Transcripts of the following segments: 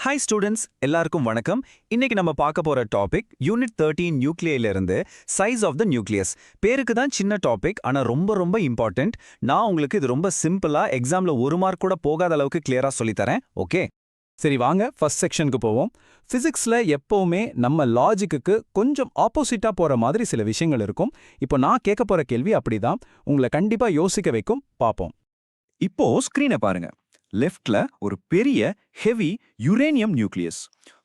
Hi students, எல்லாருக்கும் வணக்கம். இன்னைக்கு நம்ம பார்க்க போற டாபிக் யூனிட் 13 நியூக்ளியில இருந்து சைஸ் ஆஃப் த நியூக்ளியஸ். பேருக்கு தான் சின்ன டாபிக், ஆனா ரொம்ப ரொம்ப இம்பார்ட்டன்ட். நான் உங்களுக்கு இது ரொம்ப சிம்பிளா எக்ஸாம்ல 1 மார்க் கூட போகாத அளவுக்கு கிளியரா சொல்லித்தரேன். ஓகே, சரி வாங்க ஃபர்ஸ்ட் செக்ஷனுக்கு போவோம். ஃபிசிக்ஸ்ல எப்பவுமே நம்ம லாஜிக்குக்கு கொஞ்சம் ஆப்போசிட்டா போற மாதிரி சில விஷயங்கள் இருக்கும். இப்போ நான் கேட்க போற கேள்வி அப்படிதான், உங்களை கண்டிப்பா யோசிக்க வைக்கும். பாப்போம். இப்போ ஸ்கிரீனை பாருங்க. லெஃப்ட்ல ஒரு பெரிய ஹெவி யுரேனியம் நியூக்ளியஸ்,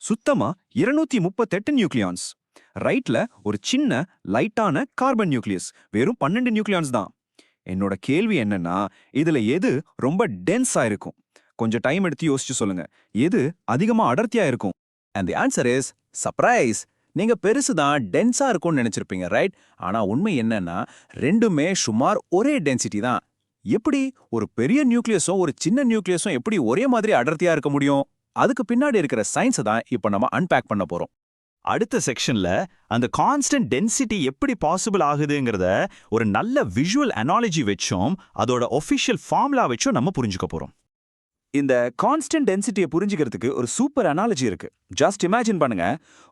சுத்தமா 238 நியூக்ளியான்ஸ். ரைட்ல ஒரு சின்ன லைட்டான கார்பன் நியூக்ளியஸ், வெறும் 12 நியூக்ளியான்ஸ் தான். என்னோட கேள்வி என்னன்னா, இதுல எது ரொம்ப டென்ஸா இருக்கும்? கொஞ்சம் டைம் எடுத்து யோசிச்சு சொல்லுங்க. எது அதிகமா அடர்த்தியா இருக்கும்? And the answer is surprise. நீங்க பெருசு தான் டென்ஸா இருக்கும்னு நினைச்சிருப்பீங்க, ரைட்? ஆனா உண்மை என்னன்னா, ரெண்டுமே சுமார் ஒரே டென்சிட்டி தான். எப்படி ஒரு பெரிய நியூக்ளியஸும் ஒரு சின்ன நியூக்ளியஸும் எப்படி ஒரே மாதிரி அடர்த்தியா இருக்க முடியும்? அதுக்கு பின்னாடி இருக்கிற சயின்ஸை தான் இப்போ நம்ம அன்பேக் பண்ண போறோம். அடுத்த செக்ஷன்ல அந்த கான்ஸ்டன்ட் டென்சிட்டி எப்படி பாசிபிள் ஆகுதுங்கிறத ஒரு நல்ல விஷுவல் அனாலஜி வச்சும் அதோட ஒஃபிஷியல் ஃபார்முலா வச்சும் நம்ம புரிஞ்சுக்க போறோம். இந்த கான்ஸ்டன்ட் டென்சிட்டியை புரிஞ்சுக்கிறதுக்கு ஒரு சூப்பர் அனாலஜி இருக்கு. ஜஸ்ட் இமேஜின் பண்ணுங்க,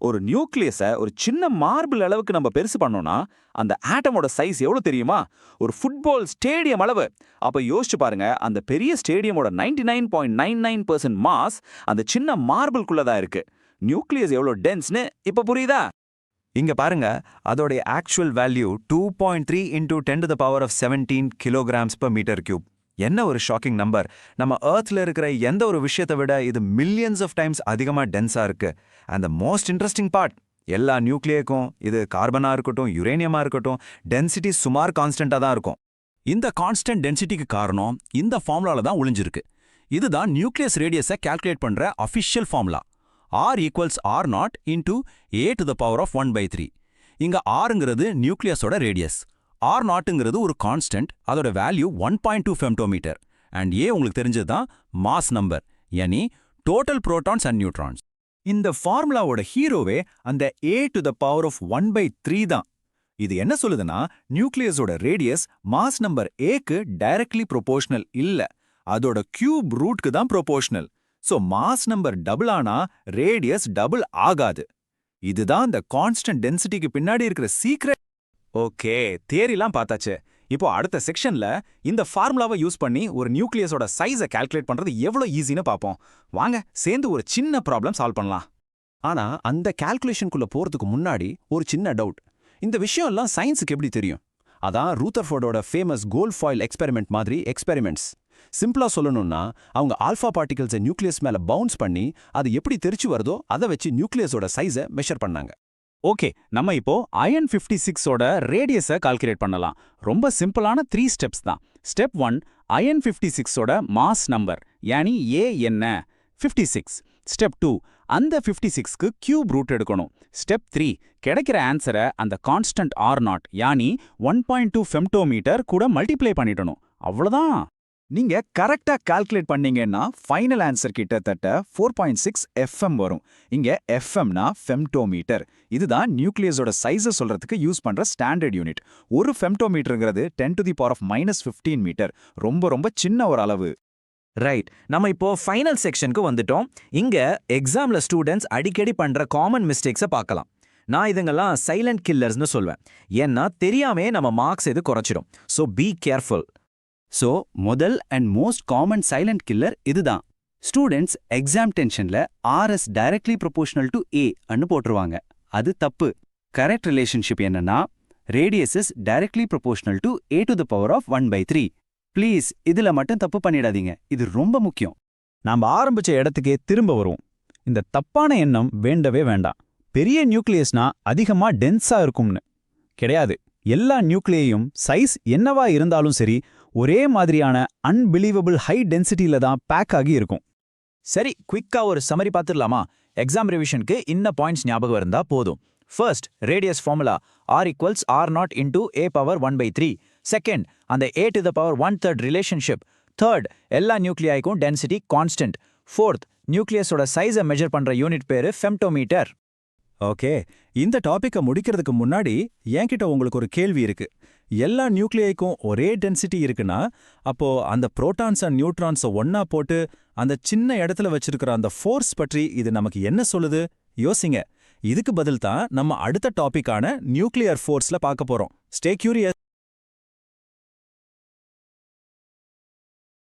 ஒரு நியூக்ளியஸை ஒரு சின்ன மார்பிள் அளவுக்கு நம்ம பெருசு பண்ணோம்னா அந்த ஆட்டமோட சைஸ் எவ்வளவு தெரியுமா? ஒரு ஃபுட்பால் ஸ்டேடியம் அளவு. அப்ப யோசிச்சு பாருங்க, அந்த பெரிய ஸ்டேடியமோட 99.99% மாஸ் அந்த சின்ன மார்பிள்குள்ளதான் இருக்கு. நியூக்ளியஸ் எவ்வளவு டென்ஸ்னு இப்ப புரியுதா? இங்க பாருங்க, அதோடைய actual value 2.3 × 10⁻17 kilograms per meter cube. என்ன ஒரு ஷாக்கிங் நம்பர்! நம்ம எர்த்ல இருக்கிற எந்த ஒரு விஷயத்தை விட இது மில்லியன்ஸ் ஆஃப் டைம்ஸ் அதிகமா டென்ஸா இருக்கு. And the most interesting part, எல்லா நியூக்ளியருக்கும், இது கார்பனா இருக்கட்டும் யுரேனியமா இருக்கட்டும், டென்சிட்டி சுமார் கான்ஸ்டன்டா தான் இருக்கும். இந்த கான்ஸ்டன்ட் டென்சிட்டிக்கு காரணம் இந்த ஃபார்முலால தான் ஒளிஞ்சிருக்கு. இதுதான் நியூக்ளியஸ் ரேடியஸை கால்குலேட் பண்ற official formula. R = R0 × a⁻1/3. இங்க Rங்கிறது நியூக்ளியஸோட ரேடியஸ், R0ங்கிறது ஒரு கான்ஸ்டன்ட், அதோட வேல்யூ 1.2 femtometer. அண்ட் A உங்களுக்கு தெரிஞ்சதுதான் மாஸ் நம்பர், யானி டோட்டல் புரோட்டான்ஸ் அண்ட் நியூட்ரான்ஸ். இந்த ஃபார்முலாவோட ஹீரோவே அந்த a⁻1/3 தான். இது என்ன சொல்லுதுன்னா, நியூக்ளியஸோட ரேடியஸ் மாஸ் நம்பர் ஏக்கு டைரக்ட்லி ப்ரொபோர்ஷனல் இல்ல, அதோட கியூப் ரூட்க்கு தான் proportional. So mass number double ஆனா ரேடியஸ் டபுள் ஆகாது. இதுதான் இந்த கான்ஸ்டன்ட் டென்சிட்டிக்கு பின்னாடி இருக்கிற சீக்ரெட். ஓகே, தியரிலாம் பார்த்தாச்சு. இப்போ அடுத்த செக்ஷன்ல இந்த ஃபார்முலாவை யூஸ் பண்ணி ஒரு நியூக்ளியஸோட சைஸை கால்குலேட் பண்றது எவ்வளவு ஈஸின்னு பார்ப்போம். வாங்க சேர்ந்து ஒரு சின்ன ப்ராப்ளம் சால்வ் பண்ணலாம். ஆனா அந்த கால்குலேஷனுக்குள்ள போறதுக்கு முன்னாடி ஒரு சின்ன டவுட். இந்த விஷயம் எல்லாம் சயின்ஸுக்கு எப்படி தெரியும்? அதான் ரூதர்ஃபோர்டோட ஃபேமஸ் கோல்ட் ஃபாயில் எக்ஸ்பெரிமெண்ட் மாதிரி எக்ஸ்பெரிமெண்ட்ஸ். சிம்பிளா சொல்லணும்னா, அவங்க ஆல்ஃபா பார்ட்டிகல்ஸை நியூக்ளியஸ் மேல பவுன்ஸ் பண்ணி அது எப்படி தெரிச்சு வருதோ அதை வச்சு நியூக்ளியஸோட சைஸை மெஷர் பண்ணாங்க. ஓகே, நம்ம இப்போ அயன் 56ஓட ரேடியஸை கால்குலேட் பண்ணலாம். ரொம்ப சிம்பிளான 3 ஸ்டெப்ஸ் தான். ஸ்டெப் 1, அயன் 56ஓட மாஸ் நம்பர், யானி ஏ என்ன? 56. ஸ்டெப் 2, அந்த 56க்கு கியூப் ரூட் எடுக்கணும். ஸ்டெப் 3, கிடைக்கிற ஆன்சரை அந்த கான்ஸ்டன்ட் R0, யானி 1.2 femtometer கூட மல்டிப்ளை பண்ணிடணும். அவ்வளவுதான். நீங்க கரெக்டா கால்குலேட் பண்ணீங்கன்னா ஃபைனல் ஆன்சர் கிட்டத்தட்ட 4.6 FM வரும். இங்க FMனா ஃபெம்டோமீட்டர். இதுதான் நியூக்ளியஸோட சைஸை சொல்றதுக்கு யூஸ் பண்ற ஸ்டாண்டர்ட் யூனிட். ஒரு ஃபெம்டோமீட்டருங்கிறது 10⁻⁻15 மீட்டர். ரொம்ப ரொம்ப சின்ன ஒரு அளவு. ரைட், நம்ம இப்போ ஃபைனல் செக்ஷனுக்கு வந்துட்டோம். இங்க எக்ஸாம்ல ஸ்டூடெண்ட்ஸ் அடிக்கடி பண்ற காமன் மிஸ்டேக்ஸை பார்க்கலாம். நான் இதுங்கெல்லாம் சைலண்ட் கில்லர்ஸ்னு சொல்வேன். ஏன்னா தெரியாமே நம்ம மார்க்ஸ் இது குறைச்சிடும். So be careful. ஸோ முதல் and most common silent killer இதுதான். ஸ்டூடெண்ட்ஸ் எக்ஸாம் டென்ஷன்ல RS directly proportional to A அன்னு போட்டுருவாங்க. அது தப்பு. கரெக்ட் ரிலேஷன்ஷிப் என்னன்னா, radius is directly proportional to a⁻1/3. Please இதுல மட்டும் தப்பு பண்ணிடாதீங்க, இது ரொம்ப முக்கியம். நாம ஆரம்பிச்ச இடத்துக்கே திரும்ப வருவோம். இந்த தப்பான எண்ணம் வேண்டவே வேண்டாம். பெரிய நியூக்ளியஸ்னா அதிகமா டென்ஸா இருக்கும்னு கிடையாது. எல்லா நியூக்ளியையும் சைஸ் என்னவா இருந்தாலும் சரி, ஒரே மாதிரியான அன்பிலீவபிள் ஹை டென்சிட்டியில தான் பேக் ஆகி இருக்கும். சரி, குயிக்கா ஒரு சமரி பார்த்துடலாமா? எக்ஸாம் ரிவிஷனுக்கு இன்ன பாயிண்ட்ஸ் ஞாபகம் இருந்தா போதும். First, radius formula R = R0 × a⁻1/3. Second, அந்த a⁻1/3 ரிலேஷன்ஷிப். தேர்ட், எல்லா நியூக்ளியாய்க்கும் டென்சிட்டி கான்ஸ்டன்ட். ஃபோர்த், நியூக்ளியஸோட சைஸை மெஷர் பண்ற யூனிட் பேரு ஃபெம்டோமீட்டர். ஓகே, இந்த டாபிக்கை முடிக்கிறதுக்கு முன்னாடி என்கிட்ட உங்களுக்கு ஒரு கேள்வி இருக்கு. எல்லா நியூக்ளியைக்கும் ஒரே டென்சிட்டி இருக்குன்னா, அப்போ அந்த புரோட்டான்ஸ் அண்ட் நியூட்ரான்ஸை ஒன்னா போட்டு அந்த சின்ன இடத்துல வச்சிருக்கிற அந்த ஃபோர்ஸ் பற்றி இது நமக்கு என்ன சொல்லுது? யோசிங்க. இதுக்கு பதில் தான் நம்ம அடுத்த டாபிக்கான நியூக்ளியர் ஃபோர்ஸ்ல பார்க்க போறோம். Stay curious.